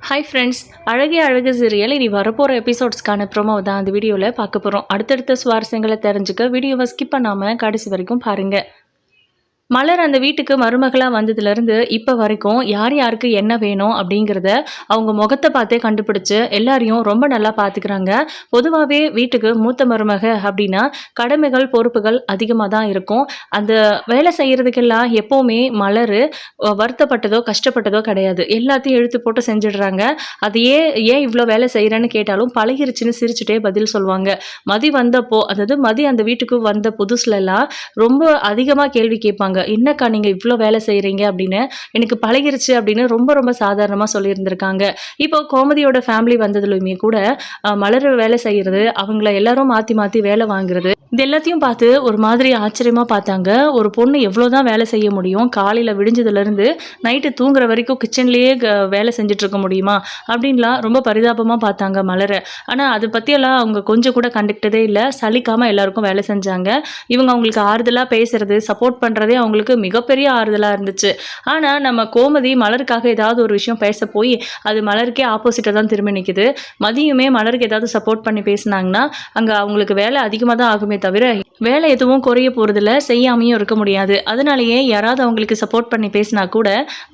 Hi friends, அழகே அழகு serial இனி வரப்போகிற எபிசோட்ஸ்க்கான ப்ரோமோ தான் அந்த வீடியோவில் பார்க்க போகிறோம். அடுத்தடுத்த சுவாரஸ்யங்களை தெரிஞ்சுக்க வீடியோவை ஸ்கிப் பண்ணாமல் கடைசி வரைக்கும் பாருங்கள். மலர் அந்த வீட்டுக்கு மருமகளாக வந்ததுலேருந்து இப்போ வரைக்கும் யார் யாருக்கு என்ன வேணும் அப்படிங்கிறத அவங்க முகத்தை பார்த்தே கண்டுபிடிச்சு எல்லாரையும் ரொம்ப நல்லா பார்த்துக்கிறாங்க. பொதுவாகவே வீட்டுக்கு மூத்த மருமக அப்படின்னா கடமைகள் பொறுப்புகள் அதிகமாக தான் இருக்கும். அந்த வேலை செய்கிறதுக்கெல்லாம் எப்போவுமே மலர் வருத்தப்பட்டதோ கஷ்டப்பட்டதோ கிடையாது. எல்லாத்தையும் இழுத்து போட்டு செஞ்சிடுறாங்க. அதையே ஏன் இவ்வளோ வேலை செய்கிறேன்னு கேட்டாலும் பழகிருச்சுன்னு சிரிச்சுட்டே பதில் சொல்லுவாங்க. மதி வந்தப்போ, அதாவது மதி அந்த வீட்டுக்கு வந்த புதுசுலலாம் ரொம்ப அதிகமாக கேள்வி கேட்பாங்க. என்னக்கா நீங்க இவ்வளோ வேலை செய்யறீங்க அப்படின்னு. எனக்கு பழகிருச்சு அப்படின்னு ரொம்ப ரொம்ப சாதாரணமாக சொல்லியிருந்திருக்காங்க. இப்போ கோமதியோட ஃபேமிலி வந்ததுலையுமே கூட மலர் வேலை செய்யறது, அவங்கள எல்லாரும் மாற்றி மாற்றி வேலை வாங்குறது, இது எல்லாத்தையும் பார்த்து ஒரு மாதிரி ஆச்சரியமாக பார்த்தாங்க. ஒரு பொண்ணு எவ்வளோதான் வேலை செய்ய முடியும்? காலையில் விடிஞ்சதுலேருந்து நைட்டு தூங்குற வரைக்கும் கிச்சன்லேயே வேலை செஞ்சுட்டு இருக்க முடியுமா அப்படின்லாம் ரொம்ப பரிதாபமாக பார்த்தாங்க மலரை. ஆனால் அதை பற்றியெல்லாம் அவங்க கொஞ்சம் கூட கண்டுக்கிட்டதே இல்லை. சலிக்காமல் எல்லாருக்கும் வேலை செஞ்சாங்க. இவங்க அவங்களுக்கு ஆறுதலாக பேசுறது, சப்போர்ட் பண்ணுறதே அவங்களுக்கு மிகப்பெரிய ஆறுதலாக இருந்துச்சு. ஆனால் நம்ம கோமதி மலருக்காக ஏதாவது ஒரு விஷயம் பேச போய் அது மலருக்கே ஆப்போசிட்டாக தான் திரும்பி நிற்குது. மதியுமே மலருக்கு ஏதாவது சப்போர்ட் பண்ணி பேசினாங்கன்னா அங்கே அவங்களுக்கு வேலை அதிகமாக தான் ஆகுமே தவிர வேலை எதுவும் குறைய போகிறதில்ல, செய்யாமையும் இருக்க முடியாது. அதனாலேயே யாராவது அவங்களுக்கு சப்போர்ட் பண்ணி பேசினா கூட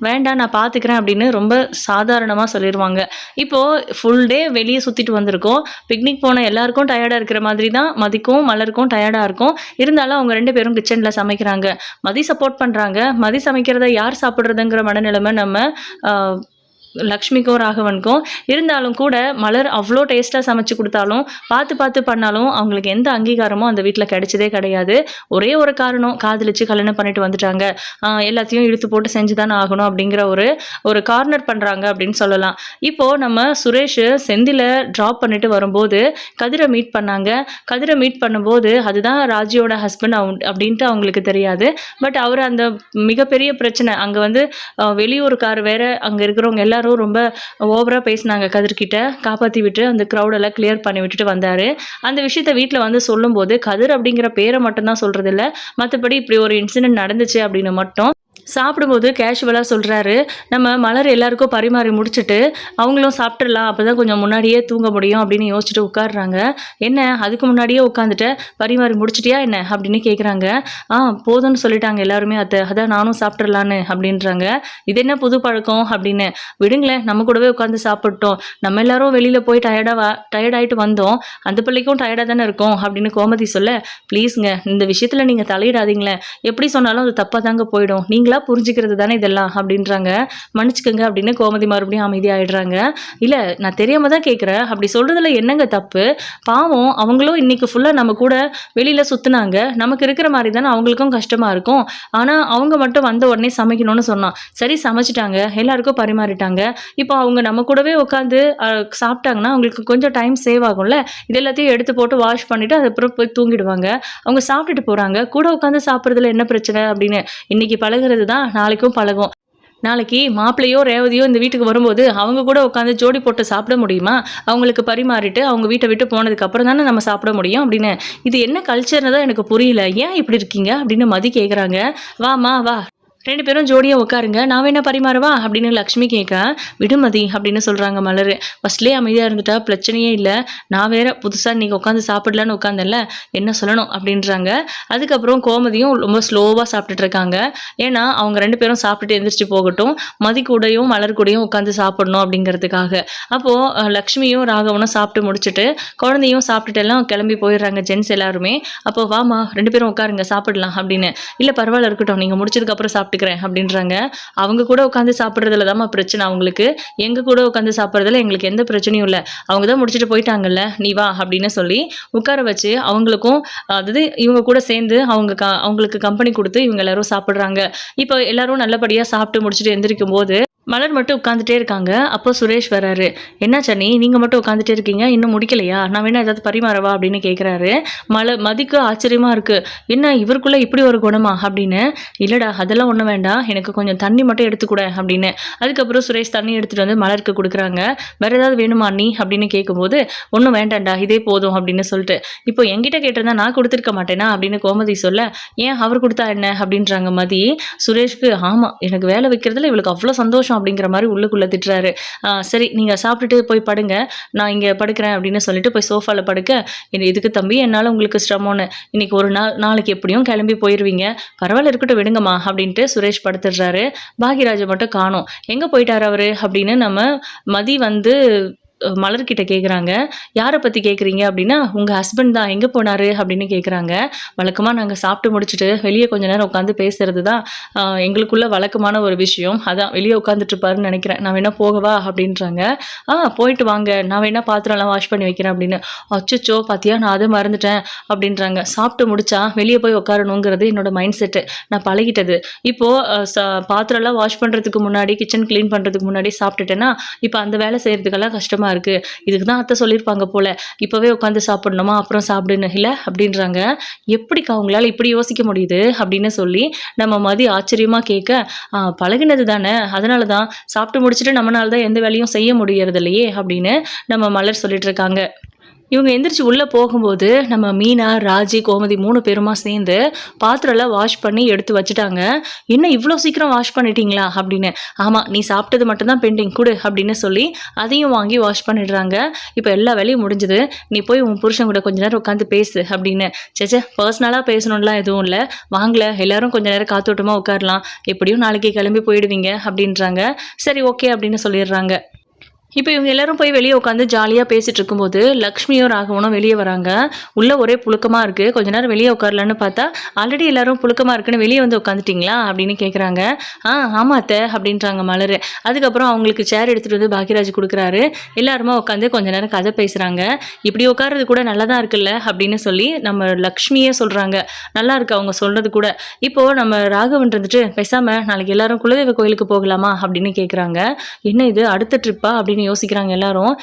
வேண்டாம் நான் பார்த்துக்கிறேன் அப்படின்னு ரொம்ப சாதாரணமாக சொல்லிடுவாங்க. இப்போது ஃபுல் டே வெளியே சுற்றிட்டு வந்திருக்கோம். பிக்னிக் போன எல்லாருக்கும் டயர்டாக இருக்கிற மாதிரி தான் மதிக்கும் மலருக்கும் டயர்டாக இருக்கும். இருந்தாலும் அவங்க 2 பேரும் கிச்சனில் சமைக்கிறாங்க. மதி சப்போர்ட் பண்ணுறாங்க. மதி சமைக்கிறத யார் சாப்பிட்றதுங்கிற மனநிலைமை நம்ம லக்ஷ்மிக்கும் ராகவனுக்கும். இருந்தாலும் கூட மலர் அவ்வளோ டேஸ்ட்டாக சமைச்சு கொடுத்தாலும் பார்த்து பார்த்து பண்ணாலும் அவங்களுக்கு எந்த அங்கீகாரமும் அந்த வீட்டில் கிடைச்சதே கிடையாது. ஒரே ஒரு காரணம், காதலிச்சு கல்யாணம் பண்ணிட்டு வந்துட்டாங்க, எல்லாத்தையும் இழுத்து போட்டு செஞ்சு தானே ஆகணும் அப்படிங்கிற ஒரு கார்னர் பண்ணுறாங்க அப்படின்னு சொல்லலாம். இப்போது நம்ம சுரேஷ் செந்தில ட்ராப் பண்ணிட்டு வரும்போது கதிரை மீட் பண்ணாங்க. கதிரை மீட் பண்ணும்போது அதுதான் ராஜியோட ஹஸ்பண்ட் அப்படின்ட்டு அவங்களுக்கு தெரியாது. பட் அவர் அந்த மிகப்பெரிய பிரச்சனை அங்கே வெளியூருக்கார் வேற, அங்கே இருக்கிறவங்க எல்லாரும் ரொம்ப ஓவரா பேசினாங்க. கதிர்கிட்ட காப்பாற்றி விட்டு அந்த க்ரௌடெல்லாம் கிளியர் பண்ணி விட்டுட்டு வந்தார். அந்த விஷயத்த வீட்டில் சொல்லும்போது கதிர் அப்படிங்கிற பேரை மட்டும்தான் சொல்கிறது இல்லை, மற்றபடி இப்படி ஒரு இன்சிடென்ட் நடந்துச்சு அப்படின்னு மட்டும் சாப்பிடும்போது கேஷுவலாக சொல்கிறாரு. நம்ம மலர் எல்லாருக்கும் பரிமாறி முடிச்சுட்டு அவங்களும் சாப்பிட்றலாம், அப்போ தான் கொஞ்சம் முன்னாடியே தூங்க முடியும் அப்படின்னு யோசிச்சுட்டு உட்காடுறாங்க. என்ன அதுக்கு முன்னாடியே உட்காந்துட்டு பரிமாறி முடிச்சிட்டியா என்ன அப்படின்னு கேட்குறாங்க. போதும்னு சொல்லிட்டாங்க எல்லாருமே அதான் நானும் சாப்பிட்றலான்னு அப்படின்றாங்க. இது என்ன புது பழக்கம் அப்படின்னு. விடுங்களேன், நம்ம கூடவே உட்காந்து சாப்பிட்டோம், நம்ம எல்லாரும் வெளியில் போய் டயர்டாயிட்டு வந்தோம், அந்த பிள்ளைக்கும் டயர்டாக தானே இருக்கும் அப்படின்னு கோமதி சொல்ல, ப்ளீஸுங்க இந்த விஷயத்தில் நீங்கள் தலையிடாதீங்களேன், எப்படி சொன்னாலும் அது தப்பாக தாங்க போயிடும், நீங்களா புரிஞ்சுக்கிறது தானே இதெல்லாம் அப்படின்றாங்க. மன்னிச்சுக்கோங்க அப்படின்னு கோமதி மறுபடியும் அமைதியாகிடுறாங்க. இல்லை நான் தெரியாம தான் கேட்குறேன், அப்படி சொல்கிறதுல என்னங்க தப்பு? பாவம் அவங்களும் இன்னைக்கு ஃபுல்லாக நம்ம கூட வெளியில் சுற்றுனாங்க, நமக்கு இருக்கிற மாதிரி தானே அவங்களுக்கும் கஷ்டமாக இருக்கும். ஆனால் அவங்க மட்டும் வந்த உடனே சமைக்கணும்னு சொன்னான். சரி சமைச்சிட்டாங்க, எல்லாருக்கும் பரிமாறிட்டாங்க. இப்போ அவங்க நம்ம கூடவே உட்காந்து சாப்பிட்டாங்கன்னா அவங்களுக்கு கொஞ்சம் டைம் சேவ் ஆகும்ல. இது எல்லாத்தையும் எடுத்து போட்டு வாஷ் பண்ணிவிட்டு அதுக்கப்புறம் போய் தூங்கிடுவாங்க. அவங்க சாப்பிட்டுட்டு போகிறாங்க, கூட உட்காந்து சாப்பிட்றதுல என்ன பிரச்சனை அப்படின்னு. இன்னைக்கு பழகிறது தான் நாளைக்கும் பழகும். நாளைக்கு மாப்பிள்ளையோ ரேவதியோ இந்த வீட்டுக்கு வரும்போது அவங்க கூட உட்காந்து ஜோடி போட்டு சாப்பிட முடியுமா? அவங்களுக்கு பரிமாறிட்டு அவங்க வீட்டை விட்டு போனதுக்கு அப்புறம் தானே நம்ம சாப்பிட முடியும் அப்படின்னு. இது என்ன கல்ச்சர்னு தான் எனக்கு புரியல, ஏன் இப்படி இருக்கீங்க அப்படின்னு மதி கேட்குறாங்க. வாமா வா, 2 பேரும் ஜோடியாக உட்காருங்க, நான் வேணா பரிமாறவா அப்படின்னு லக்ஷ்மி கேட்க, விடுமதி அப்படின்னு சொல்கிறாங்க மலர். ஃபஸ்ட்லேயே அமைதியாக இருந்துட்டா பிரச்சனையே இல்லை, நான் வேற புதுசாக நீங்கள் உட்காந்து சாப்பிடலான்னு உட்காந்தல்ல, என்ன சொல்லணும் அப்படின்றாங்க. அதுக்கப்புறம் கோமதியும் ரொம்ப ஸ்லோவாக சாப்பிட்டுட்டு இருக்காங்க. ஏன்னா அவங்க 2 பேரும் சாப்பிட்டுட்டு எந்திரிச்சு போகட்டும், மதி கூடையும் மலர் கூடையும் உட்காந்து சாப்பிடணும் அப்படிங்கிறதுக்காக. அப்போது லக்ஷ்மியும் ராகவனும் சாப்பிட்டு முடிச்சுட்டு குழந்தையும் சாப்பிட்டுட்டு எல்லாம் கிளம்பி போயிடுறாங்க ஜென்ஸ் எல்லாருமே. அப்போ வாமா 2 பேரும் உட்காருங்க சாப்பிடலாம் அப்படின்னு. இல்லை பரவாயில்ல இருக்கட்டும், நீங்கள் முடிச்சதுக்கப்புறம் சாப்பிட்டுக்கிறேன் அப்படின்றாங்க. அவங்க கூட உட்காந்து சாப்பிட்றதுல தான் பிரச்சனை அவங்களுக்கு, எங்க கூட உட்காந்து சாப்பிட்றதுல எங்களுக்கு எந்த பிரச்சனையும் இல்லை, அவங்க தான் முடிச்சுட்டு போயிட்டாங்கல்ல, நீ வா அப்படின்னு சொல்லி உட்கார வச்சு அவங்களுக்கும், அதாவது இவங்க கூட சேர்ந்து அவங்களுக்கு கம்பெனி கொடுத்து இவங்க எல்லாரும் சாப்பிட்றாங்க. இப்போ எல்லாரும் நல்லபடியாக சாப்பிட்டு முடிச்சுட்டு எந்திரிக்கும் போது மலர் மட்டும் உட்காந்துட்டே இருக்காங்க. அப்போ சுரேஷ் வராரு. என்ன சனி நீங்கள் மட்டும் உட்காந்துட்டே இருக்கீங்க, இன்னும் முடிக்கலையா, நான் வேணா ஏதாவது பரிமாறவா அப்படின்னு கேட்குறாரு. மதிக்கு ஆச்சரியமாக இருக்குது, என்ன இவருக்குள்ளே இப்படி ஒரு குணமா அப்படின்னு. இல்லைடா அதெல்லாம் ஒன்றும் வேண்டாம், எனக்கு கொஞ்சம் தண்ணி மட்டும் எடுத்துக்கூட அப்படின்னு. அதுக்கப்புறம் சுரேஷ் தண்ணி எடுத்துகிட்டு வந்து மலருக்கு கொடுக்குறாங்க. வேறு ஏதாவது வேணுமா நீ அப்படின்னு கேட்கும்போது, ஒன்றும் வேண்டாம்டா இதே போதும் அப்படின்னு சொல்லிட்டு, இப்போ என்கிட்ட கேட்டிருந்தா நான் கொடுத்துருக்க மாட்டேனா அப்படின்னு கோமதி சொல்ல, ஏன் அவர் கொடுத்தா என்ன அப்படின்றாங்க மதி. சுரேஷ்க்கு ஆமாம் எனக்கு வேலை வைக்கிறதுல இவளுக்கு அவ்வளோ சந்தோஷம் சந்தோஷம் அப்படிங்கிற மாதிரி உள்ளுக்குள்ளே திட்டுறாரு. சரி நீங்கள் சாப்பிட்டுட்டு போய் படுங்க, நான் இங்கே படுக்கிறேன் அப்படின்னு சொல்லிட்டு போய் சோஃபாவில் படுக்க, இதுக்கு தம்பி என்னால் உங்களுக்கு சிரமம்னு, இன்னைக்கு ஒரு நாள், நாளைக்கு எப்படியும் கிளம்பி போயிடுவீங்க, பரவாயில்ல இருக்கட்டும் விடுங்கம்மா அப்படின்ட்டு சுரேஷ் படுத்துடுறாரு. பாக்யராஜை மட்டும் காணோம். எங்கே போயிட்டார் அவரு அப்படின்னு நம்ம மதி வந்து மலர்கிட்ட கேட்குறாங்க. யாரை பற்றி கேட்குறீங்க அப்படின்னா, உங்கள் ஹஸ்பண்ட் தான், எங்கே போனார் அப்படின்னு கேட்குறாங்க. வழக்கமாக நாங்கள் சாப்பிட்டு முடிச்சுட்டு வெளியே கொஞ்ச நேரம் உட்காந்து பேசுறது தான் எங்களுக்குள்ள வழக்கமான ஒரு விஷயம். அதான் வெளியே உட்காந்துட்ருப்பாருன்னு நினைக்கிறேன். நான் வேணா போகவா அப்படின்றாங்க. போயிட்டு வாங்க, நான் வேணா பாத்திரம்லாம் வாஷ் பண்ணி வைக்கிறேன் அப்படின்னு. அச்சோ பார்த்தியா, நான் அதை மறந்துட்டேன் அப்படின்றாங்க. சாப்பிட்டு முடிச்சா வெளியே போய் உட்காரணுங்கிறது என்னோட மைண்ட் செட்டு, நான் பழகிட்டது. இப்போது பாத்திரம்லாம் வாஷ் பண்ணுறதுக்கு முன்னாடி, கிச்சன் க்ளீன் பண்ணுறதுக்கு முன்னாடி சாப்பிட்டுட்டேன்னா இப்போ அந்த வேலை செய்கிறதுக்கெல்லாம் கஷ்டமாக இருக்கு. இதுக்கு தான் அத்தை சொல்லியிருப்பாங்க போல, இப்பவே உட்காந்து சாப்பிடணுமா, அப்புறம் சாப்பிடுன்னு இல்ல அப்படின்றாங்க. எப்படிக்கா அவங்களால இப்படி யோசிக்க முடியுது அப்படின்னு சொல்லி நம்ம மதி ஆச்சரியமா கேட்க, பழகினது தானே, அதனால தான் சாப்பிட்டு முடிச்சுட்டு நம்மளால தான் எந்த வேலையும் செய்ய முடியறது இல்லையே அப்படின்னு நம்ம மலர் சொல்லிட்டு இருக்காங்க. இவங்க எந்திரிச்சு உள்ளே போகும்போது நம்ம மீனா, ராஜி, கோமதி 3 பேருமா சேர்ந்து பாத்திரம்லாம் வாஷ் பண்ணி எடுத்து வச்சுட்டாங்க. என்ன இவ்வளோ சீக்கிரம் வாஷ் பண்ணிட்டீங்களா அப்படின்னு. ஆமாம், நீ சாப்பிட்டது மட்டும்தான் பெண்டிங் கொடு அப்படின்னு சொல்லி அதையும் வாங்கி வாஷ் பண்ணிடுறாங்க. இப்போ எல்லா வேலையும் முடிஞ்சுது, நீ போய் உன் புருஷன் கூட கொஞ்ச நேரம் உட்காந்து பேசு அப்படின்னு. சேச்சே, பர்சனலாக பேசணும்லாம் எதுவும் இல்லை, வாங்கல எல்லாரும் கொஞ்ச நேரம் காத்தோட்டமாக உட்காரலாம், எப்படியும் நாளைக்கு கிளம்பி போயிடுவீங்க அப்படின்றாங்க. சரி ஓகே அப்படின்னு சொல்லிடுறாங்க. இப்போ இவங்க எல்லாரும் போய் வெளியே உட்காந்து ஜாலியாக பேசிகிட்டு இருக்கும்போது லக்ஷ்மியும் ராகவனும் வெளியே வராங்க. உள்ளே ஒரே புழுக்கமாக இருக்குது, கொஞ்ச நேரம் வெளியே உட்காரலான்னு பார்த்தா ஆல்ரெடி எல்லாரும் புழுக்கமாக இருக்குன்னு வெளியே வந்து உட்காந்துட்டிங்களா அப்படின்னு கேட்குறாங்க. ஆமாம் அத்தை அப்படின்றாங்க மலர். அதுக்கப்புறம் அவங்களுக்கு சேர் எடுத்துகிட்டு வந்து பாக்யராஜ் கொடுக்குறாரு. எல்லாருமா உட்காந்து கொஞ்ச நேரம் கதை பேசுகிறாங்க. இப்படி உட்கார்றது கூட நல்லா தான் இருக்குல்ல அப்படின்னு சொல்லி நம்ம லக்ஷ்மியே சொல்கிறாங்க. நல்லா இருக்கு அவங்க சொல்கிறது கூட. இப்போது நம்ம ராகவன் இருந்துட்டு, பேசாமல் நாளைக்கு எல்லாரும் குலதெய்வ கோயிலுக்கு போகலாமா அப்படின்னு கேட்குறாங்க. என்ன இது அடுத்த ட்ரிப்பா அப்படின்னு யோசிக்கிறாங்க எல்லாரும்.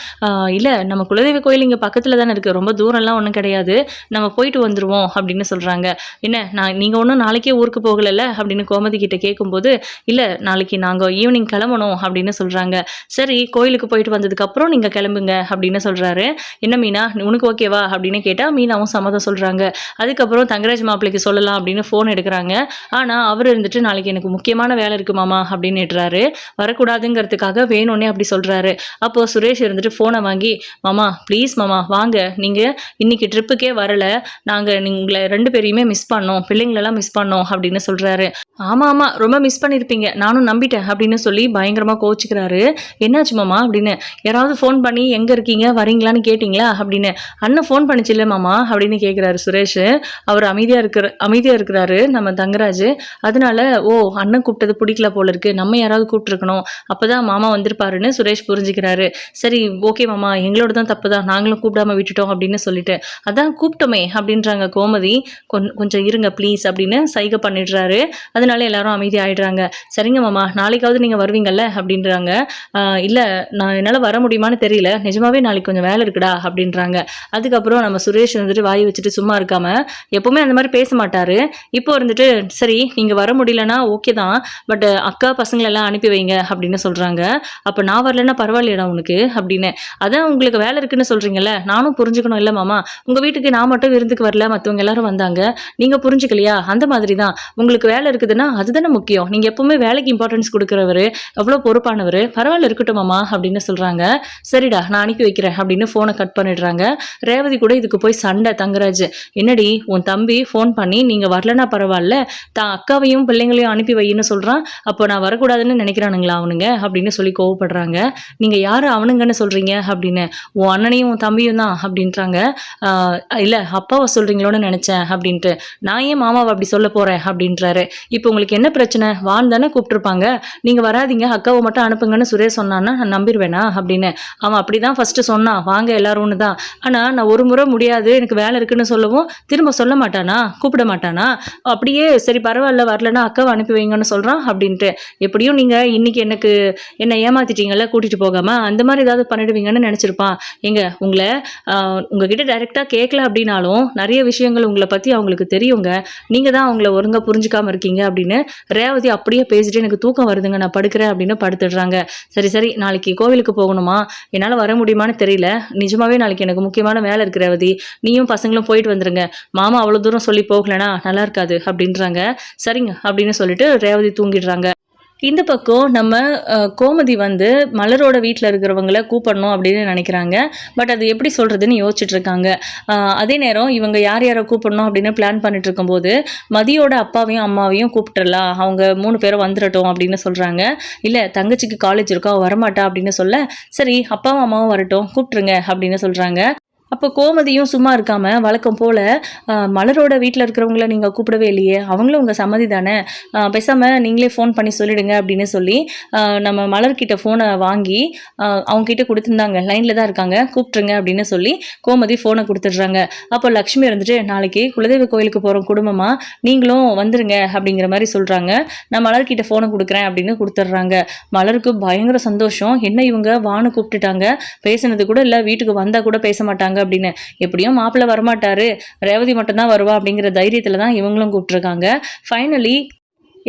இல்லை, நம்ம குலதெய்வ கோயில் இங்கே பக்கத்தில் தானே இருக்குது, ரொம்ப தூரம்லாம் ஒன்றும் கிடையாது, நம்ம போயிட்டு வந்துடுவோம் அப்படின்னு சொல்கிறாங்க. என்ன நீங்கள் ஒன்றும் நாளைக்கே ஊருக்கு போகலைல்ல அப்படின்னு கோமதி கிட்ட கேட்கும்போது, இல்லை நாளைக்கு நாங்கள் ஈவினிங் கிளம்பணும் அப்படின்னு சொல்கிறாங்க. சரி கோயிலுக்கு போயிட்டு வந்ததுக்கப்புறம் நீங்கள் கிளம்புங்க அப்படின்னு சொல்கிறாரு. என்ன மீனா, உனக்கு ஓகேவா அப்படின்னு கேட்டால் மீனாவும் சம்மதம் சொல்கிறாங்க. அதுக்கப்புறம் தங்கராஜ் மாப்பிள்ளைக்கு சொல்லலாம் அப்படின்னு ஃபோன் எடுக்கிறாங்க. ஆனால் அவர் இருந்துட்டு, நாளைக்கு எனக்கு முக்கியமான வேலை இருக்குது மாமா அப்படின்னு ஏற்றுறாரு. வரக்கூடாதுங்கிறதுக்காக வேணும்னே அப்படி சொல்கிறாரு. அப்போது சுரேஷ் இருந்துட்டு ஃபோனை வாங்கி, மாமா ப்ளீஸ் மாமா வாங்க, நீங்கள் இன்றைக்கி ட்ரிப்புக்கே வரலை, நாங்கள் உங்களை 2 பேரையுமே மிஸ் பண்ணோம், பிள்ளைங்களெல்லாம் மிஸ் பண்ணோம் அப்படின்னு சொல்கிறாரு. ஆமாம் ரொம்ப மிஸ் பண்ணியிருப்பீங்க, நானும் நம்பிட்டேன் அப்படின்னு சொல்லி பயங்கரமாக கோச்சிக்கிறாரு. என்னாச்சு மாமா அப்படின்னு. யாராவது ஃபோன் பண்ணி எங்கே இருக்கீங்க வரீங்களான்னு கேட்டிங்களா அப்படின்னு. அண்ணன் ஃபோன் பண்ணிச்சு இல்லை மாமா அப்படின்னு கேட்குறாரு சுரேஷ். அவர் அமைதியாக இருக்கிறாரு நம்ம தங்கராஜ். அதனால அண்ணன் கூப்பிட்டது பிடிக்கல போல இருக்குது, நம்ம யாராவது கூப்பிட்டுருக்கணும், அப்போ தான் மாமா வந்திருப்பாருன்னு சுரேஷ் புரிஞ்சுக்கிறாரு. சரி ஓகே மாமா, எங்களோட தான் தப்பு தான், நாங்களும் கூப்பிடாம விட்டுட்டோம் அப்படின்னு சொல்லிட்டு, அதான் கூப்பிட்டோமே அப்படின்றாங்க கோமதி. கொஞ்சம் இருங்க ப்ளீஸ் அப்படின்னு சைகை பண்ணிடுறாரு. அதனால எல்லாரும் அமைதி ஆயிடுறாங்க. சரிங்க மாமா, நாளைக்காவது நீங்கள் வருவீங்கல்ல அப்படின்றாங்க. இல்லை நான் என்னால் வர முடியுமான்னு தெரியல, நிஜமாவே நாளைக்கு கொஞ்சம் வேலை இருக்குடா அப்படின்றாங்க. அதுக்கப்புறம் நம்ம சுரேஷ் வந்துட்டு வாய் வச்சுட்டு சும்மா இருக்காம, எப்பவுமே அந்த மாதிரி பேச மாட்டாரு, இப்போ இருந்துட்டு சரி நீங்கள் வர முடியலன்னா ஓகே தான், பட் அக்கா பசங்களெல்லாம் அனுப்பி வைங்க அப்படின்னு சொல்கிறாங்க. அப்போ நான் வரலன்னா பரவாயில்லையடா உனக்கு அப்படின்னு. அதான் உங்களுக்கு வேலை இருக்குன்னு சொல்கிறீங்கல்ல, நானும் புரிஞ்சுக்கணும் இல்லை மாமா, உங்கள் வீட்டுக்கு நான் மட்டும் விருந்துக்கு வரல, மற்றவங்க எல்லாரும் வந்தாங்க, நீங்கள் புரிஞ்சுக்கலையா, அந்த மாதிரி தான் உங்களுக்கு வேலை இருக்குதுன்னா அதுதானே முக்கியம், நீங்கள் எப்பவுமே வேலைக்கு இம்பார்ட்டன்ஸ் கொடுக்குறவர், எவ்வளோ பொறுப்பானவர், பரவாயில்ல இருக்கட்டும் மாமா அப்படின்னு சொல்கிறாங்க. சரிடா நான் அனுப்பி வைக்கிறேன் அப்படின்னு ஃபோனை கட் பண்ணிடுறாங்க. ரேவதி கூட இதுக்கு போய் சண்டை. தங்கராஜ், என்னடி உன் தம்பி ஃபோன் பண்ணி நீங்கள் வரலன்னா பரவாயில்ல, தான் அக்காவையும் பிள்ளைங்களையும் அனுப்பி வைன்னு சொல்கிறான், அப்போ நான் வரக்கூடாதுன்னு நினைக்கிறானுங்களா அவனுங்க அப்படின்னு சொல்லி கோவப்படுறாங்க. நீங்கள் யார் அவனுங்கன்னு சொல்கிறீங்க அப்படின்னு. உன் அண்ணனையும் உன் தம்பியும் தான் அப்படின்றாங்க. இல்லை அப்பாவை சொல்கிறீங்களோன்னு நினச்சேன் அப்படின்ட்டு. நான் ஏன் மாமாவை அப்படி சொல்ல போகிறேன் அப்படின்றாரு. இப்போ உங்களுக்கு என்ன பிரச்சனை, வான் தானே கூப்பிட்டுருப்பாங்க, நீங்கள் வராதிங்க அக்காவை மட்டும் அனுப்புங்கன்னு சுரேஷ் சொன்னான்னா நான் நம்பிடுவேனா அப்படின்னு. அவன் அப்படி தான் ஃபஸ்ட்டு சொன்னான், வாங்க எல்லாரும்னு தான். ஆனால் நான் ஒரு முறை முடியாது எனக்கு வேலை இருக்குன்னு சொல்லவும் திரும்ப சொல்ல மாட்டானா, கூப்பிட மாட்டானா, அப்படியே சரி பரவாயில்ல வரலன்னா அக்காவை அனுப்பி வைங்கன்னு சொல்கிறான் அப்படின்ட்டு. எப்படியும் நீங்கள் இன்னைக்கு என்னை ஏமாத்திட்டீங்கல்ல கூட்டிகிட்டு போகாமல், அந்த மாதிரி ஏதாவது பண்ணிடுவீங்கன்னு நினச்சிருப்பான். உங்களை உங்ககிட்ட டைரெக்டாக கேட்கல அப்படின்னாலும் நிறைய விஷயங்கள் உங்களை பற்றி அவங்களுக்கு தெரியுங்க, நீங்கள் தான் அவங்கள ஒழுங்காக புரிஞ்சுக்காமல் இருக்கீங்க அப்படின்னு ரேவதி அப்படியே பேசிட்டு, எனக்கு தூக்கம் வருதுங்க நான் படுக்கிறேன் அப்படின்னு படுத்துடுறாங்க. சரி நாளைக்கு கோவிலுக்கு போகணுமா, என்னால் வர முடியுமான்னு தெரியல, நிஜமாவே நாளைக்கு எனக்கு முக்கியமான வேலை இருக்கு ரேவதி, நீயும் பசங்களும் போயிட்டு வந்துருங்க, மாமா அவ்வளோ தூரம் சொல்லி போகலனா நல்லா இருக்காது அப்படின்றாங்க. சரிங்க அப்படின்னு சொல்லிட்டு ரேவதி தூங்கிடுறாங்க. இந்த பக்கம் நம்ம கோமதி வந்து மலரோட வீட்டில் இருக்கிறவங்கள கூப்பிடணும் அப்படின்னு நினைக்கிறாங்க. பட் அது எப்படி சொல்கிறதுன்னு யோசிச்சுட்டு இருக்காங்க. அதே நேரம் இவங்க யார் யாரை கூப்பிடணும் அப்படின்னு பிளான் பண்ணிட்டு இருக்கும்போது மதியோட அப்பாவையும் அம்மாவையும் கூப்பிட்டுடலாம், அவங்க 3 பேரும் வந்துடட்டும் அப்படின்னு சொல்கிறாங்க. இல்லை தங்கச்சிக்கு காலேஜ் இருக்கா, வரமாட்டா அப்படின்னு சொல்ல, சரி அப்பாவும் அம்மாவும் வரட்டும் கூப்பிட்டுருங்க அப்படின்னு சொல்கிறாங்க. அப்போ கோமதியும் சும்மா இருக்காம வழக்கம் போல மலரோட வீட்டில் இருக்கிறவங்கள நீங்கள் கூப்பிடவே இல்லையே, அவங்களும் உங்கள் சம்மதி தானே, பேசாமல் நீங்களே ஃபோன் பண்ணி சொல்லிடுங்க அப்படின்னு சொல்லி நம்ம மலர்கிட்ட ஃபோனை வாங்கி அவங்ககிட்ட கொடுத்துருந்தாங்க. லைனில் தான் இருக்காங்க, கூப்பிட்ருங்க அப்படின்னு சொல்லி கோமதி ஃபோனை கொடுத்துட்றாங்க. அப்போ லக்ஷ்மி இருந்துட்டு, நாளைக்கு குலதெய்வ கோயிலுக்கு போகிறோம் குடும்பமாக, நீங்களும் வந்துருங்க அப்படிங்கிற மாதிரி சொல்கிறாங்க. நான் மலர்கிட்ட ஃபோனை கொடுக்குறேன் அப்படின்னு கொடுத்துட்றாங்க. மலருக்கு பயங்கர சந்தோஷம். என்ன இவங்க வான்னு கூப்பிட்டுட்டாங்க, பேசுனது கூட இல்லை, வீட்டுக்கு வந்தால் கூட பேச மாட்டாங்க அப்படின்னு. எப்படியும் மாப்பிள்ளை வரமாட்டாரு, ரேவதி மட்டும்தான் வருவா அப்படிங்கிற தைரியத்துல தான் இவங்களும் கூப்பிட்டுருக்காங்க. ஃபைனலி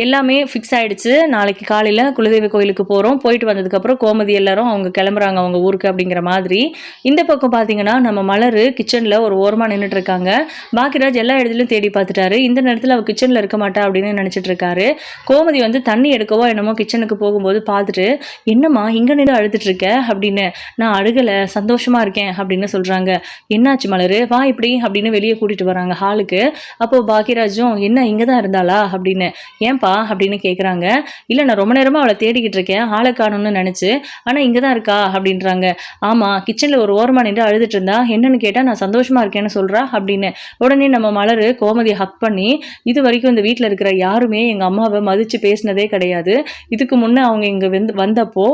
எல்லாமே ஃபிக்ஸ் ஆகிடுச்சு. நாளைக்கு காலையில் குலதெய்வ கோயிலுக்கு போகிறோம், போயிட்டு வந்ததுக்கப்புறம் கோமதி எல்லாரும் அவங்க கிளம்புறாங்க அவங்க ஊருக்கு அப்படிங்கிற மாதிரி. இந்த பக்கம் பார்த்தீங்கன்னா நம்ம மலர் கிச்சனில் ஒரு ஓரமாக நின்றுட்டு இருக்காங்க. பாக்கியராஜ் எல்லா இடத்துலையும் தேடி பார்த்துட்டாரு. இந்த நேரத்தில் அவள் கிச்சனில் இருக்க மாட்டா அப்படின்னு நினச்சிட்டு இருக்காரு. கோமதி வந்து தண்ணி எடுக்கவோ என்னமோ கிச்சனுக்கு போகும்போது பார்த்துட்டு, என்னம்மா இங்கே நின்று அழுதுட்டு இருக்க அப்படின்னு. நான் அழுகலை, சந்தோஷமாக இருக்கேன் அப்படின்னு சொல்கிறாங்க. என்னாச்சு மலர், வா இப்படி அப்படின்னு வெளியே கூட்டிகிட்டு வராங்க ஹாலுக்கு. அப்போது பாக்கியராஜும், என்ன இங்கே தான் இருந்தாளா அப்படின்னு. ஏன் அப்படின்னு கேட்குறாங்க. இல்லை நான் ரொம்ப நேரமாக அவளை தேடிக்கிட்டு இருக்கேன், ஆளை காணும்னு நினச்சி, ஆனால் இங்கே தான் இருக்கா அப்படின்றாங்க. ஆமாம், கிச்சனில் ஒரு ஓரமாக நின்று அழுதுட்டு இருந்தா, என்னன்னு கேட்டால் நான் சந்தோஷமாக இருக்கேன்னு சொல்கிறா அப்படின்னு. உடனே நம்ம மலர் கோமதியை ஹக் பண்ணி, இது வரைக்கும் இந்த வீட்டில் இருக்கிற யாருமே எங்கள் அம்மாவை மதித்து பேசினதே கிடையாது, இதுக்கு முன்னே அவங்க இங்கே வந்தப்போ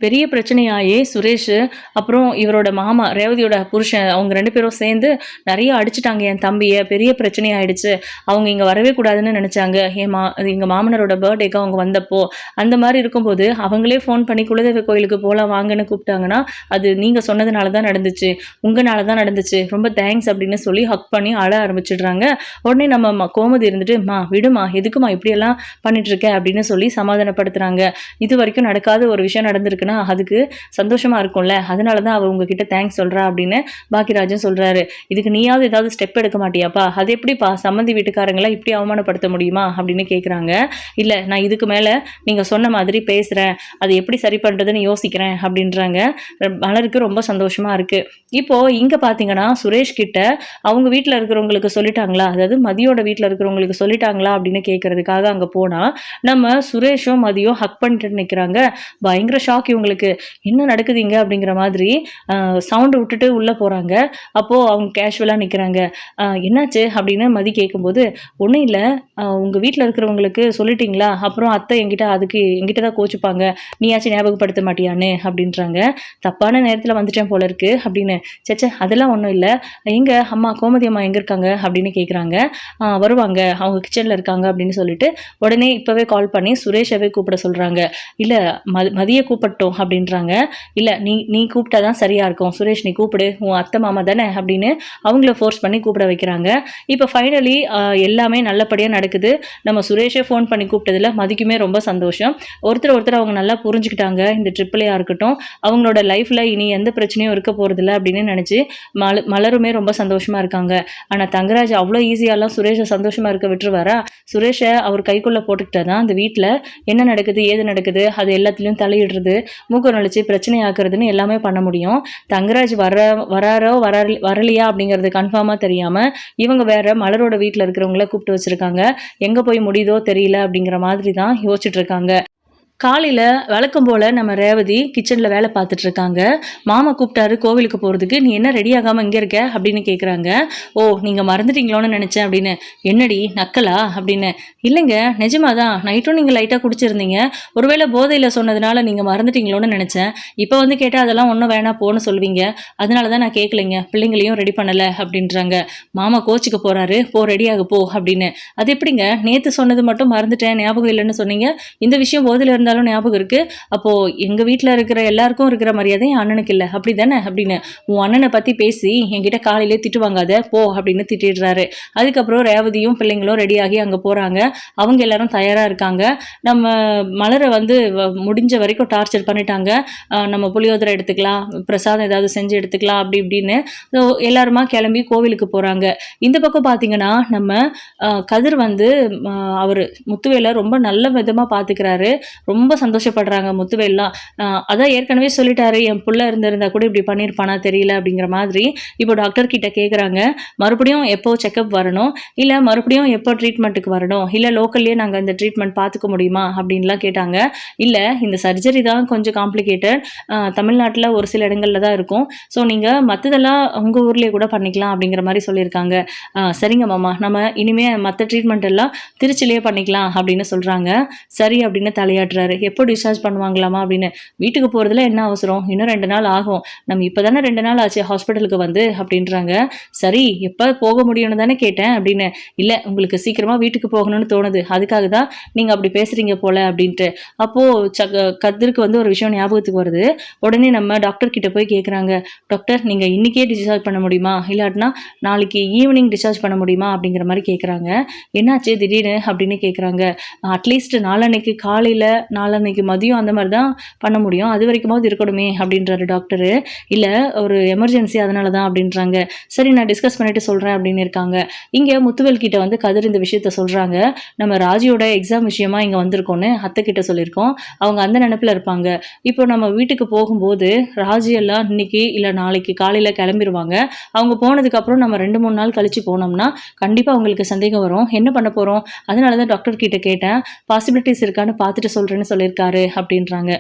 பெரிய பிரச்சனையாயே சுரேஷ் அப்புறம் இவரோட மாமா ரேவதியோட புருஷன் அவங்க 2 பேரும் சேர்ந்து நிறைய அடிச்சுட்டாங்க என் தம்பியை, பெரிய பிரச்சனை ஆயிடுச்சு. அவங்க இங்கே வரவே கூடாதுன்னு நினச்சாங்க. எங்கள் மாமனரோட பர்த்டேக்கு அவங்க வந்தப்போ அந்த மாதிரி இருக்கும்போது அவங்களே ஃபோன் பண்ணி குலதெய்வ கோயிலுக்கு போகலாம் வாங்கன்னு கூப்பிட்டாங்கன்னா அது நீங்கள் சொன்னதுனால தான் நடந்துச்சு, உங்களால தான் நடந்துச்சு, ரொம்ப தேங்க்ஸ் அப்படின்னு சொல்லி ஹக் பண்ணி அழ ஆரம்பிச்சிடுறாங்க. உடனே நம்ம கோமதி இருந்துட்டு, விடுமா எதுக்குமா இப்படியெல்லாம் பண்ணிட்டு இருக்க அப்படின்னு சொல்லி சமாதானப்படுத்துகிறாங்க. இது வரைக்கும் நடக்காத ஒரு விஷயம் நடந்திருக்குன்னா அதுக்கு சந்தோஷமா இருக்கும்ல, அதனால தான் அவ உங்ககிட்ட தேங்க்ஸ் சொல்றா அப்படின்னு பாக்கியராஜன் சொல்றாரு. இதுக்கு நீயாவது ஏதாவது ஸ்டெப் எடுக்க மாட்டியாப்பா, அது எப்படிப்பா சம்மந்தி வீட்டுக்காரங்களை இப்படி அவமானப்படுத்த முடியுமா அப்படின்னு கேட்குறாங்க. இல்லை நான் இதுக்கு மேலே நீங்கள் சொன்ன மாதிரி பேசுகிறேன், அதை எப்படி சரி பண்ணுறதுன்னு யோசிக்கிறேன் அப்படின்றாங்க. மலருக்கு ரொம்ப சந்தோஷமா இருக்கு. இப்போ இங்கே பார்த்தீங்கன்னா சுரேஷ் கிட்ட அவங்க வீட்டில் இருக்கிறவங்களுக்கு சொல்லிட்டாங்களா, அதாவது மதியோட வீட்டில் இருக்கிறவங்களுக்கு சொல்லிட்டாங்களா அப்படின்னு கேட்கறதுக்காக அங்கே போனால் நம்ம சுரேஷும் மதியும் ஹக் பண்ணிட்டு நிற்கிறாங்க. பயங்கர ஷாக் இவங்களுக்கு, என்ன நடக்குதுங்க அப்படிங்கிற மாதிரி சவுண்டு விட்டுட்டு உள்ளே போகிறாங்க. அப்போது அவங்க கேஷுவலாக நிற்கிறாங்க. என்னாச்சு அப்படின்னு மதி கேட்கும்போது, ஒன்றும் இல்லை, உங்கள் வீட்டில் இருக்கிறவங்களுக்கு சொல்லிட்டீங்களா, அப்புறம் அத்தை என்கிட்ட தான் கோச்சுப்பாங்க, நீயாச்சும் ஞாபகப்படுத்த மாட்டியான்னு அப்படின்றாங்க. தப்பான நேரத்தில் வந்துட்டேன் போல இருக்கு அப்படின்னு. சேச்சே அதெல்லாம் ஒன்றும் இல்லை, எங்கே அம்மா கோமதி அம்மா எங்கே இருக்காங்க அப்படின்னு கேட்குறாங்க. வருவாங்க, அவங்க கிச்சனில் இருக்காங்க அப்படின்னு சொல்லிட்டு உடனே இப்போவே கால் பண்ணி சுரேஷாவே கூப்பிட சொல்கிறாங்க. இல்லை மதியை கூப்பிட்டோம் அப்படின்றாங்க. இல்லை நீ கூப்பிட்டா தான் சரியாக இருக்கும், சுரேஷ் நீ கூப்பிடு, உன் அத்தை மாமா தானே அப்படின்னு அவங்கள ஃபோர்ஸ் பண்ணி கூப்பிட வைக்கிறாங்க. இப்போ ஃபைனலி எல்லாமே நல்லபடியாக நடக்குது. நம்ம சுரேஷே ஃபோன் பண்ணி கூப்பிட்டதில் மதிக்குமே ரொம்ப சந்தோஷம். ஒருத்தர் அவங்க நல்லா புரிஞ்சுக்கிட்டாங்க. இந்த ட்ரிப்லையாக இருக்கட்டும், அவங்களோட லைஃப்பில் இனி எந்த பிரச்சனையும் இருக்க போகிறதில்ல அப்படின்னு நினச்சி மலருமே ரொம்ப சந்தோஷமாக இருக்காங்க. ஆனால் தங்கராஜ் அவ்வளோ ஈஸியாலாம் சுரேஷை சந்தோஷமாக இருக்க விட்டுருவாரா? சுரேஷை அவர் கைக்குள்ளே போட்டுக்கிட்டா தான் அந்த வீட்டில் என்ன நடக்குது ஏது நடக்குது அது எல்லாத்துலேயும் தலையிடுறது, மூக்க நுழைச்சி பிரச்சனை ஆக்குறதுன்னு எல்லாமே பண்ண முடியும். தங்கராஜ் வராரோ வரலையா அப்படிங்கிறது கன்ஃபார்மாக தெரியாமல் இவங்க வேற மலரோட வீட்டில் இருக்கிறவங்கள கூப்பிட்டு வச்சுருக்காங்க. எங்கே போய் முடியுதோ தெரியல அப்படிங்கிற மாதிரி தான் யோசிச்சுட்டு இருக்காங்க. காலையில் வழக்கம் போல் நம்ம ரேவதி கிச்சனில் வேலை பார்த்துட்டு இருக்காங்க. மாமா கூப்பிட்டாரு கோவிலுக்கு போகிறதுக்கு, நீ என்ன ரெடி ஆகாமல் இங்கே இருக்க அப்படின்னு கேட்குறாங்க. ஓ நீங்கள் மறந்துட்டீங்களோன்னு நினச்சேன் அப்படின்னு. என்னடி நக்கலா அப்படின்னு. இல்லைங்க நிஜமாக தான், நைட்டும் நீங்கள் லைட்டாக குடிச்சிருந்தீங்க, ஒருவேளை போதையில் சொன்னதுனால நீங்கள் மறந்துட்டீங்களோன்னு நினச்சேன். இப்போ வந்து கேட்டால் அதெல்லாம் ஒன்றும் வேணாம் போன்னு சொல்வீங்க, அதனால தான் நான் கேட்கலைங்க, பிள்ளைங்களையும் ரெடி பண்ணலை அப்படின்றாங்க. மாமா கோச்சிக்க போகிறாரு, போ ரெடியாக போ அப்படின்னு. அது எப்படிங்க நேற்று சொன்னது மட்டும் மறந்துட்டேன் ஞாபகம் இல்லைன்னு சொன்னீங்க, இந்த விஷயம் போதையில் இருந்தால் இருந்தாலும் ஞாபகம் இருக்குது. அப்போது எங்கள் வீட்டில் இருக்கிற எல்லாருக்கும் இருக்கிற மரியாதை என் அண்ணனுக்கு இல்லை அப்படி தானே அப்படின்னு. உன் அண்ணனை பற்றி பேசி என்கிட்ட காலையிலே திட்டு வாங்காத போ அப்படின்னு திட்டிடுறாரு. அதுக்கப்புறம் ரேவதியும் பிள்ளைங்களும் ரெடியாகி அங்கே போகிறாங்க. அவங்க எல்லாரும் தயாராக இருக்காங்க. நம்ம மலரை வந்து முடிஞ்ச வரைக்கும் டார்ச்சர் பண்ணிட்டாங்க. நம்ம புளியோதரை எடுத்துக்கலாம், பிரசாதம் ஏதாவது செஞ்சு எடுத்துக்கலாம் அப்படி இப்படின்னு எல்லாருமா கிளம்பி கோவிலுக்கு போகிறாங்க. இந்த பக்கம் பார்த்தீங்கன்னா நம்ம கதிர் வந்து அவர் முத்துவேலை ரொம்ப நல்ல விதமாக பார்த்துக்கிறாரு. ரொம்ப சந்தோஷப்படுறாங்க முத்துவேல்லாம். அதான் ஏற்கனவே சொல்லிட்டாரு, என் புள்ள இருந்திருந்தா கூட இப்படி பண்ணியிருப்பானா தெரியல அப்படிங்கிற மாதிரி. இப்போ டாக்டர் கிட்ட கேட்குறாங்க, மறுபடியும் எப்போ செக்கப் வரணும், இல்லை மறுபடியும் எப்போ ட்ரீட்மெண்ட்டுக்கு வரணும், இல்லை லோக்கல்லே நாங்கள் இந்த ட்ரீட்மெண்ட் பார்த்துக்க முடியுமா அப்படின்லாம் கேட்டாங்க. இல்லை இந்த சர்ஜரி தான் கொஞ்சம் காம்ப்ளிகேட்டட், தமிழ்நாட்டில் ஒரு சில இடங்களில் தான் இருக்கும், ஸோ நீங்கள் மற்றதெல்லாம் உங்கள் ஊர்லேயே கூட பண்ணிக்கலாம் அப்படிங்கிற மாதிரி சொல்லியிருக்காங்க. சரிங்க மாமா, நம்ம இனிமேல் மற்ற ட்ரீட்மெண்ட் எல்லாம் திருச்சிலேயே பண்ணிக்கலாம் அப்படின்னு சொல்கிறாங்க. சரி அப்படின்னு தலையாட்டுறாரு. எப்போ டிஸ்சார்ஜ் பண்ணுவாங்களாமா அப்படின்னு. வீட்டுக்கு போகிறதுல என்ன அவசரம், இன்னும் 2 நாள் ஆகும், நம்ம இப்போ தானே 2 நாள் ஆச்சு ஹாஸ்பிட்டலுக்கு வந்து அப்படின்றாங்க. சரி எப்போ போக முடியும்னு தானே கேட்டேன் அப்படின்னு. இல்லை உங்களுக்கு சீக்கிரமாக வீட்டுக்கு போகணும்னு தோணுது, அதுக்காக தான் நீங்கள் அப்படி பேசுகிறீங்க போல அப்படின்ட்டு. அப்போது கதிருக்கு வந்து ஒரு விஷயம் ஞாபகத்துக்கு வருது. உடனே நம்ம டாக்டர் கிட்ட போய் கேட்குறாங்க, டாக்டர் நீங்கள் இன்றைக்கே டிஸ்சார்ஜ் பண்ண முடியுமா, இல்லாட்டினா நாளைக்கு ஈவினிங் டிஸ்சார்ஜ் பண்ண முடியுமா அப்படிங்கிற மாதிரி கேட்குறாங்க. என்னாச்சு திடீர்னு அப்படின்னு கேட்குறாங்க. அட்லீஸ்ட் நாளன்னைக்கு காலையில் நாளன்னைக்கு மதியம் அந்த மாதிரி தான் பண்ண முடியும், அது வரைக்குமாவது இருக்கணுமே அப்படின்றாரு டாக்டரு. இல்லை ஒரு எமர்ஜென்சி அதனால தான் அப்படின்றாங்க. சரி நான் டிஸ்கஸ் பண்ணிட்டு சொல்கிறேன் அப்படின்னு இருக்காங்க. இங்கே முத்துவேல் கிட்ட வந்து கதிர் இந்த விஷயத்த சொல்கிறாங்க. நம்ம ராஜியோட எக்ஸாம் விஷயமா இங்கே வந்திருக்கோன்னு அத்தை கிட்ட சொல்லியிருக்கோம். அவங்க அந்த நினைப்பில் இருப்பாங்க. இப்போ நம்ம வீட்டுக்கு போகும்போது ராஜி எல்லாம் இன்னைக்கு இல்லை நாளைக்கு காலையில் கிளம்பிடுவாங்க. அவங்க போனதுக்கப்புறம் நம்ம 2-3 நாள் கழிச்சு போனோம்னா கண்டிப்பாக அவங்களுக்கு சந்தேகம் வரும், என்ன பண்ண போகிறோம், அதனால தான் டாக்டர் கிட்ட கேட்டேன், பாசிபிலிட்டிஸ் இருக்கான்னு பார்த்துட்டு சொல்கிறேன்னு சொல்லியிருக்காரு அப்படின்றாங்க.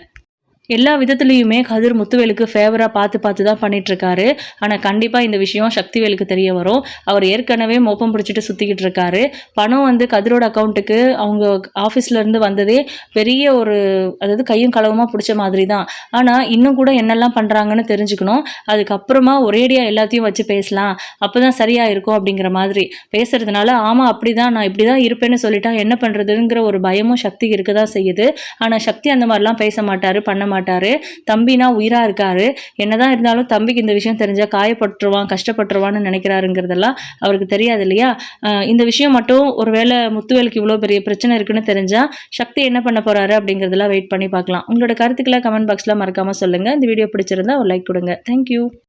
எல்லா விதத்துலேயுமே கதிர் முத்துவேலுக்கு ஃபேவராக பார்த்து தான் பண்ணிகிட்ருக்காரு. ஆனால் கண்டிப்பாக இந்த விஷயம் சக்திவேலுக்கு தெரிய வரும். அவர் ஏற்கனவே மோப்பம் பிடிச்சிட்டு சுற்றிக்கிட்டு இருக்காரு. பணம் வந்து கதிரோட அக்கௌண்ட்டுக்கு அவங்க ஆஃபீஸ்லேருந்து வந்ததே பெரிய ஒரு, அதாவது கையும் களவுமாக பிடிச்ச மாதிரி தான். ஆனால் இன்னும் கூட என்னெல்லாம் பண்ணுறாங்கன்னு தெரிஞ்சுக்கணும். அதுக்கப்புறமா ஒரேடியாக எல்லாத்தையும் வச்சு பேசலாம், அப்போ தான் சரியாக இருக்கும் அப்படிங்கிற மாதிரி பேசுகிறதுனால, ஆமாம் அப்படி தான் நான் இப்படி தான் இருப்பேன்னு சொல்லிட்டா என்ன பண்ணுறதுங்கிற ஒரு பயமும் சக்தி இருக்க தான் செய்யுது. ஆனால் சக்தி அந்த மாதிரிலாம் பேச மாட்டார், பண்ண மாட்டாரு. தம்பினா உயிரா இருக்காரு. என்னதான் இருந்தாலும் தம்பிக்கு இந்த விஷயம் தெரிஞ்சா காயப்பட்டுருவான், கஷ்டப்பட்டுருவான்னு நினைக்கிறாருங்கிறதெல்லாம் அவருக்கு தெரியாது இல்லையா. இந்த விஷயம் மட்டும் ஒருவேளை முத்துவேலுக்கு இவ்வளோ பெரிய பிரச்சனை இருக்குன்னு தெரிஞ்சா சக்தி என்ன பண்ண போறாரு அப்படிங்கிறதெல்லாம் வெயிட் பண்ணி பார்க்கலாம். உங்களோட கருத்துக்களை கமெண்ட் பாக்ஸ்ல மறக்காம சொல்லுங்க. இந்த வீடியோ பிடிச்சிருந்தா ஒரு லைக் கொடுங்க. தேங்க்யூ.